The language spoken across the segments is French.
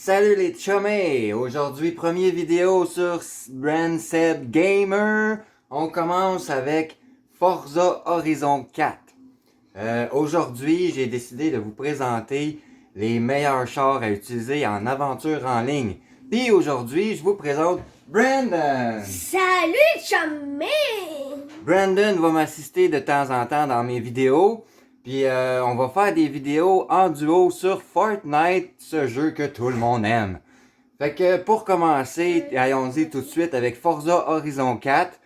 Salut les chummés! Aujourd'hui, première vidéo sur Brand Seb Gamer. On commence avec Forza Horizon 4. Aujourd'hui, j'ai décidé de vous présenter les meilleurs chars à utiliser en aventure en ligne. Puis aujourd'hui, je vous présente Brandon! Salut chumé! Brandon va m'assister de temps en temps dans mes vidéos. Puis on va faire des vidéos en duo sur Fortnite, ce jeu que tout le monde aime. Fait que pour commencer, allons-y tout de suite avec Forza Horizon 4.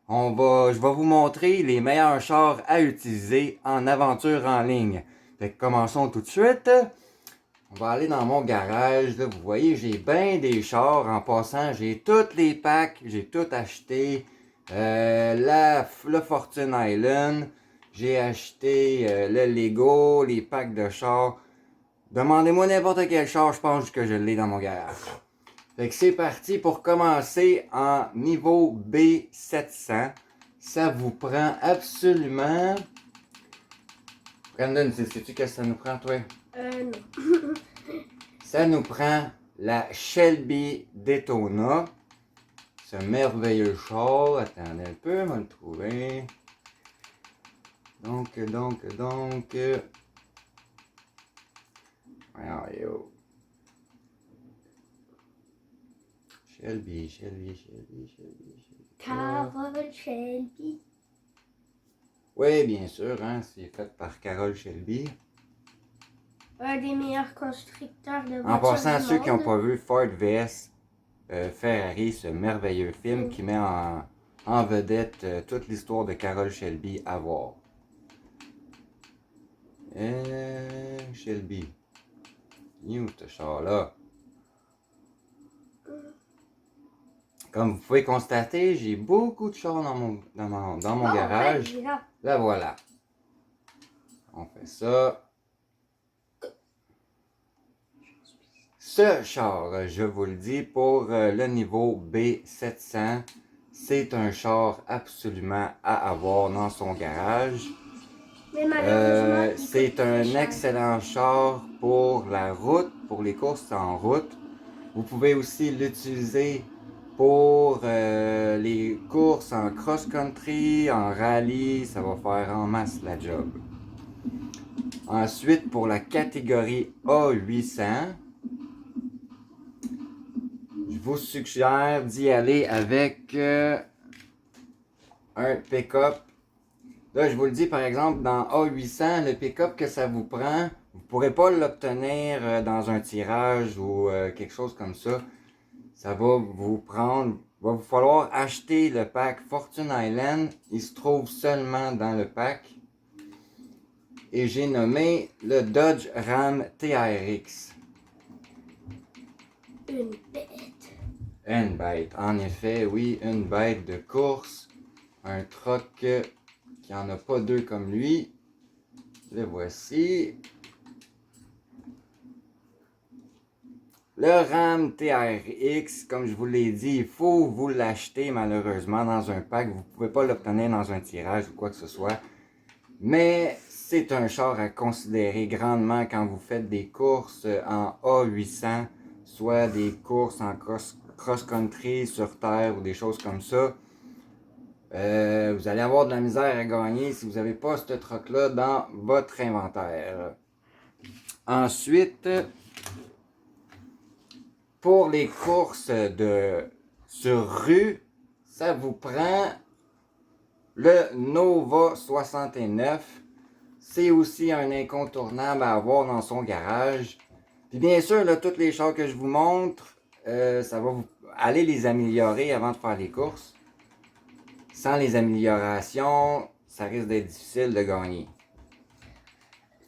Je vais vous montrer les meilleurs chars à utiliser en aventure en ligne. Fait que commençons tout de suite. On va aller dans mon garage. Là, vous voyez, j'ai bien des chars. En passant, j'ai tous les packs. J'ai tout acheté. Le Fortune Island. J'ai acheté le Lego, les packs de chars. Demandez-moi n'importe quel char, je pense que je l'ai dans mon garage. Fait que c'est parti pour commencer en niveau B700. Ça vous prend absolument... Brandon, sais-tu qu'est-ce que ça nous prend, toi? Non. Ça nous prend la Shelby Daytona. Ce merveilleux char. Attendez un peu, on va le trouver. Donc... Voyons, yo. Shelby. Carole Shelby. Oui, bien sûr, hein, c'est fait par Carole Shelby. Un des meilleurs constructeurs de voitures En passant, du ceux qui n'ont monde. pas vu Ford vs Ferrari, ce merveilleux film qui met en vedette toute l'histoire de Carole Shelby à voir. Shelby. Il est où ce char-là? Comme vous pouvez constater, j'ai beaucoup de chars dans mon Oh, garage. ben, là. Là, voilà. On fait ça. Ce char, je vous le dis, pour le niveau B700, c'est un char absolument à avoir dans son garage. Mais malheureusement, il C'est coûte un très cher. excellent char pour la route, pour les courses en route. Vous pouvez aussi l'utiliser pour les courses en cross-country, en rallye, ça va faire en masse la job. Ensuite, pour la catégorie A800, je vous suggère d'y aller avec un pick-up. Là, je vous le dis, par exemple, dans A800, le pick-up que ça vous prend, vous ne pourrez pas l'obtenir dans un tirage ou quelque chose comme ça. Ça va vous prendre, va vous falloir acheter le pack Fortune Island. Il se trouve seulement dans le pack. Et j'ai nommé le Dodge Ram TRX. Une bête. Une bête, en effet, oui, une bête de course. Un truck qui en a pas deux comme lui. Le voici. Le Ram TRX, comme je vous l'ai dit, il faut vous l'acheter malheureusement dans un pack. Vous ne pouvez pas l'obtenir dans un tirage ou quoi que ce soit. Mais c'est un char à considérer grandement quand vous faites des courses en A800, soit des courses en cross-country sur terre ou des choses comme ça. Vous allez avoir de la misère à gagner si vous n'avez pas ce truck-là dans votre inventaire. Ensuite, pour les courses sur rue, ça vous prend le Nova 69. C'est aussi un incontournable à avoir dans son garage. Puis bien sûr, là, tous les chars que je vous montre, ça va vous aller les améliorer avant de faire les courses. Sans les améliorations, ça risque d'être difficile de gagner.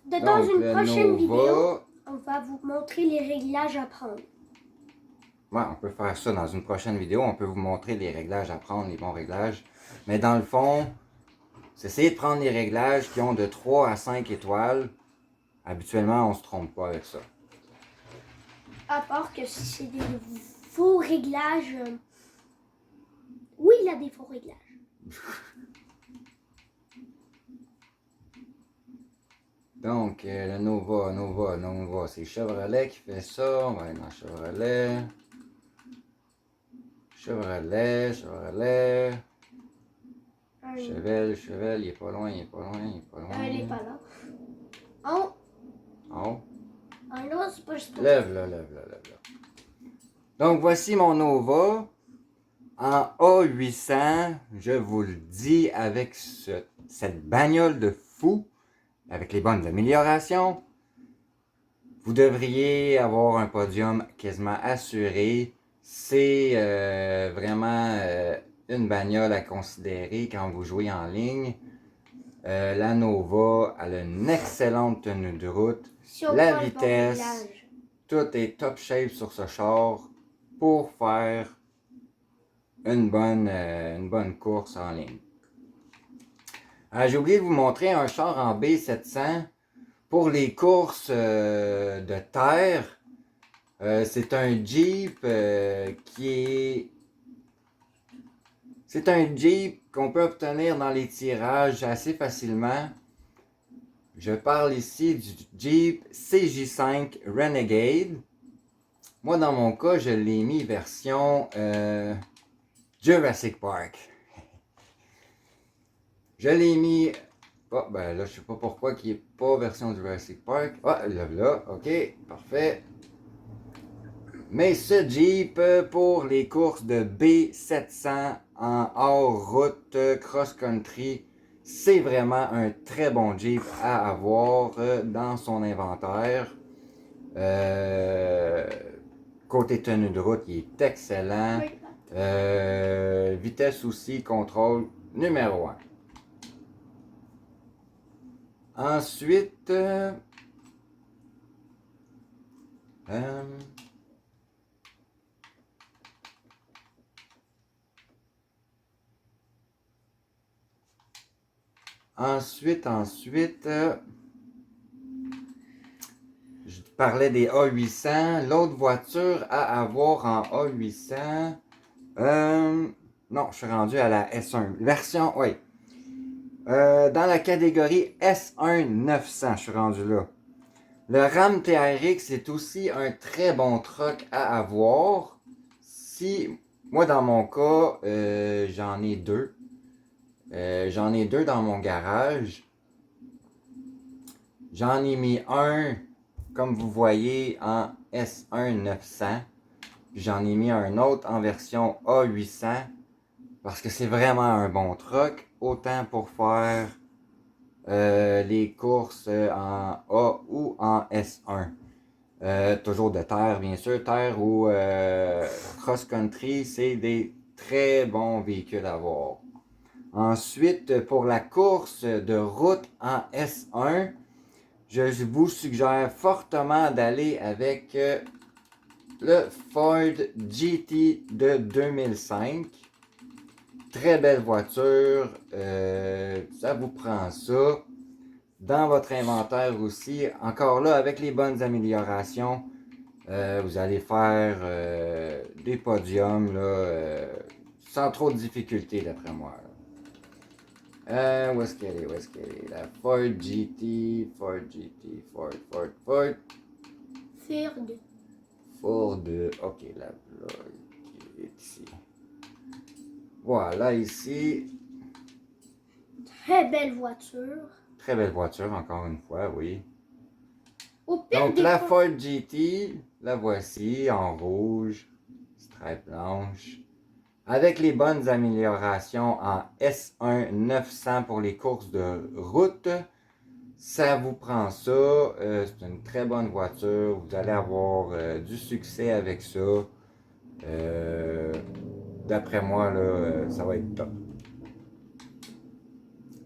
Dans Donc, une le prochaine Nova, vidéo, on va vous montrer les réglages à prendre. Ouais, on peut faire ça dans une prochaine vidéo. On peut vous montrer les réglages à prendre, les bons réglages. Mais dans le fond, c'est essayer de prendre les réglages qui ont de 3 à 5 étoiles. Habituellement, on ne se trompe pas avec ça. À part que si c'est des faux réglages. Oui, il a des faux réglages. Donc, le Nova, c'est Chevrolet qui fait ça. On va aller dans Chevrolet. Chevel, il est pas loin. Il est pas là. Oh, Oh. là, c'est pas juste. Lève là. Donc, voici mon Nova. En A800, je vous le dis, avec cette bagnole de fou, avec les bonnes améliorations, vous devriez avoir un podium quasiment assuré. C'est vraiment une bagnole à considérer quand vous jouez en ligne. La Nova, elle a une excellente tenue de route. La vitesse, tout est top shape sur ce char pour faire une bonne course en ligne. J'ai oublié de vous montrer un char en B700 pour les courses de terre. C'est un Jeep C'est un Jeep qu'on peut obtenir dans les tirages assez facilement. Je parle ici du Jeep CJ5 Renegade. Moi, dans mon cas, je l'ai mis version Jurassic Park. Je l'ai mis... Oh, ben là, je sais pas pourquoi il n'est pas version Jurassic Park. Ah, là, ok, parfait. Mais ce Jeep, pour les courses de B700 en hors route cross-country, c'est vraiment un très bon Jeep à avoir dans son inventaire. Côté tenue de route, il est excellent. Vitesse aussi, contrôle numéro 1. Ensuite, je parlais des A800. L'autre voiture à avoir en A800, non, je suis rendu à la S1. Version, oui. Dans la catégorie S1 900, je suis rendu là. Le Ram TRX est aussi un très bon truck à avoir. Moi, dans mon cas, j'en ai deux. J'en ai deux dans mon garage. J'en ai mis un, comme vous voyez, en S1 900. J'en ai mis un autre en version A800. Parce que c'est vraiment un bon truck. Autant pour faire les courses en A ou en S1. Toujours de terre, bien sûr. Terre ou cross-country, c'est des très bons véhicules à avoir. Ensuite, pour la course de route en S1, je vous suggère fortement d'aller avec le Ford GT de 2005. Très belle voiture. Ça vous prend ça. Dans votre inventaire aussi, encore là, avec les bonnes améliorations, vous allez faire des podiums là, sans trop de difficultés d'après moi. Où est-ce qu'elle est? La Ford GT, Ford. Ford, ok, là, qui est ici. Voilà, ici. Très belle voiture. Très belle voiture, encore une fois, oui. Donc, la Ford GT, la voici en rouge, stripe blanche. Avec les bonnes améliorations en S1 900 pour les courses de route, ça vous prend ça. C'est une très bonne voiture. Vous allez avoir du succès avec ça. D'après moi, là, ça va être top.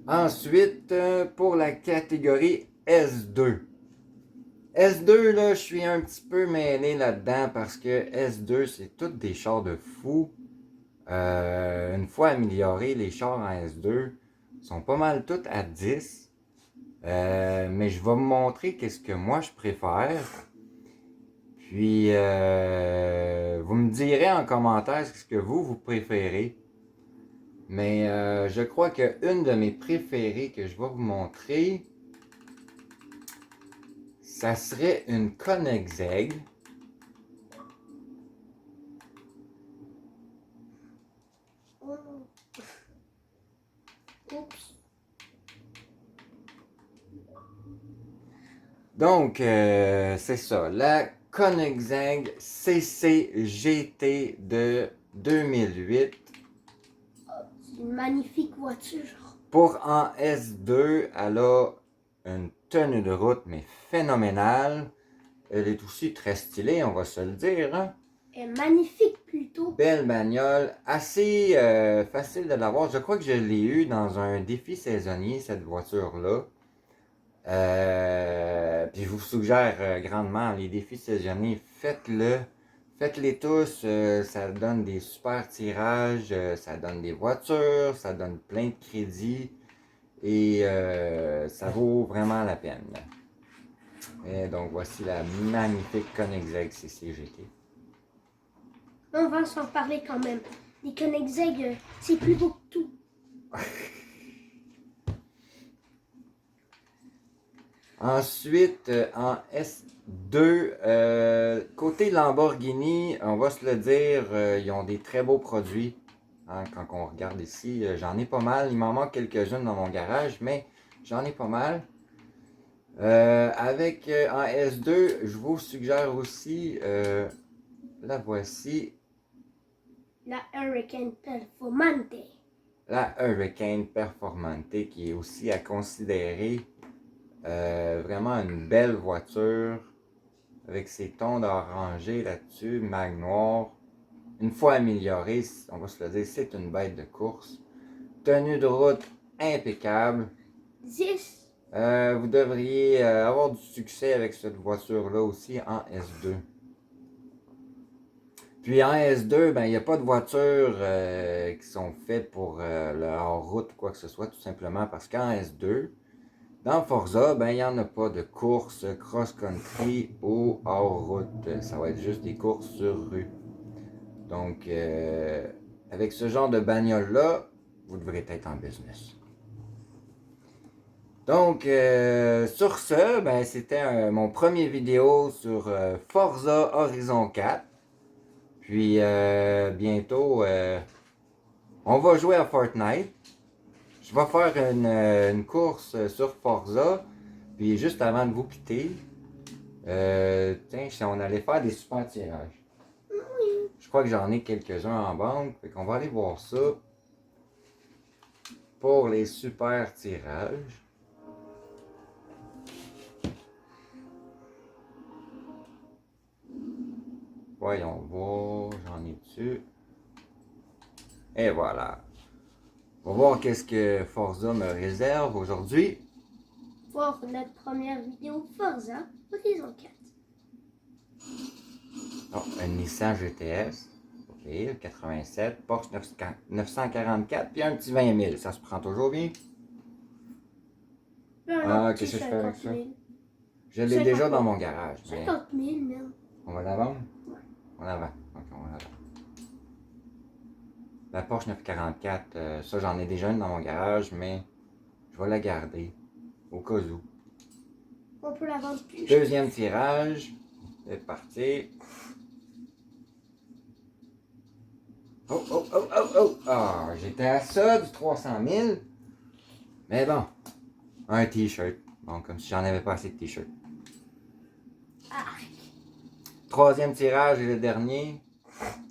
Ensuite, pour la catégorie S2. S2, là, je suis un petit peu mêlé là-dedans parce que S2, c'est tous des chars de fou. Une fois améliorés, les chars en S2 sont pas mal tous à 10. Mais je vais vous montrer qu'est-ce que moi je préfère. Puis, vous me direz en commentaire ce que vous préférez. Mais je crois qu'une de mes préférées que je vais vous montrer, ça serait une Koenigsegg. Oh. Oups. Donc, c'est ça. La Koenigsegg CCGT de 2008. C'est une magnifique voiture. Pour en S2, elle a une tenue de route, mais phénoménale. Elle est aussi très stylée, on va se le dire. Hein? Elle est magnifique plutôt. Belle bagnole, assez facile de l'avoir. Je crois que je l'ai eu dans un défi saisonnier, cette voiture-là. Puis je vous suggère grandement les défis saisonniers, faites-le. Faites-les tous, ça donne des super tirages, ça donne des voitures, ça donne plein de crédits et ça vaut vraiment la peine. Et donc voici la magnifique Koenigsegg CCGT. On va s'en parler quand même. Les Koenigsegg, c'est plus beau que tout. Ensuite, en S2, côté Lamborghini, on va se le dire, ils ont des très beaux produits. Hein, quand on regarde ici, j'en ai pas mal. Il m'en manque quelques-unes dans mon garage, mais j'en ai pas mal. En S2, je vous suggère aussi, la voici, La Hurricane Performante. la Hurricane Performante, qui est aussi à considérer. Vraiment une belle voiture avec ses tons d'orangé là-dessus, mag noir. Une fois améliorée, on va se le dire, c'est une bête de course. Tenue de route impeccable. 10. Vous devriez avoir du succès avec cette voiture-là aussi en S2. Puis en S2, ben, il n'y a pas de voitures qui sont faites pour le hors-route ou quoi que ce soit, tout simplement parce qu'en S2, dans Forza, ben, il n'y en a pas de course cross-country ou hors-route. Ça va être juste des courses sur rue. Donc, avec ce genre de bagnole-là, vous devrez être en business. Donc, sur ce, ben, c'était mon premier vidéo sur Forza Horizon 4. Puis, bientôt, on va jouer à Fortnite. Je vais faire une course sur Forza. Puis juste avant de vous quitter, tiens, si on allait faire des super tirages. Oui. Je crois que j'en ai quelques-uns en banque. Fait qu'on va aller voir ça. Pour les super tirages. Voyons voir, j'en ai dessus. Et voilà. On va voir qu'est-ce que Forza me réserve aujourd'hui. Pour notre première vidéo Forza Horizon 4. Oh, un Nissan GTS. Ok, 87. Porsche 944. Puis un petit 20 000. Ça se prend toujours bien. Ah, qu'est-ce que je fais avec ça? Je l'ai déjà dans mon garage. 50 000 même. On va la vendre? Ouais. On la vend. Ok, on va la vendre. La Porsche 944, ça j'en ai déjà une dans mon garage, mais je vais la garder au cas où. On peut la vendre plus. Deuxième tirage. C'est parti. Oh, oh, oh, oh, oh! Ah, j'étais à ça du 300 000. Mais bon, un t-shirt. Bon, comme si j'en avais pas assez de t-shirts. Ah. Troisième tirage et le dernier.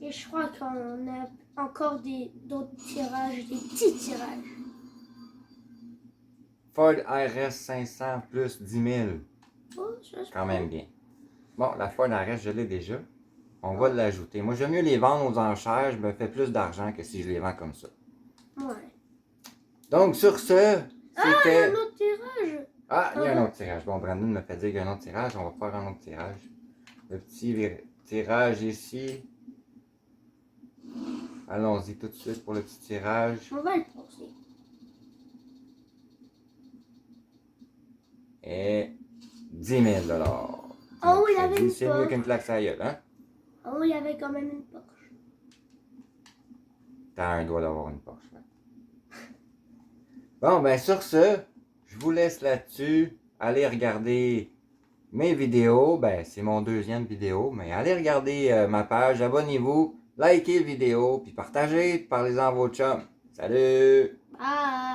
Et je crois qu'on a encore d'autres tirages, des petits tirages. Ford RS 500 plus 10 000. Oh, ça, Quand même bien. Bon, la Ford RS, je l'ai déjà. On va l'ajouter. Moi, j'aime mieux les vendre aux enchères. Je me fais plus d'argent que si je les vends comme ça. Ouais. Donc, sur ce, Ah, il y a c'était... un autre tirage. Ah, il y a un autre tirage. Bon, Brandon me fait dire qu'il y a un autre tirage. On va faire un autre tirage. Le petit tirage ici. Allons-y tout de suite pour le petit tirage. On va le poser. Et 10 000 $. Oh, il y avait une C'est mieux Porsche. qu'une claque sur la gueule, hein? Oh, il y avait quand même une Porsche. T'as un doigt d'avoir une Porsche. Ouais. Bon, ben sur ce, je vous laisse là-dessus. Allez regarder mes vidéos, ben c'est mon deuxième vidéo, mais allez regarder ma page, abonnez-vous, likez la vidéo, puis partagez, parlez-en à vos chums. Salut! Bye!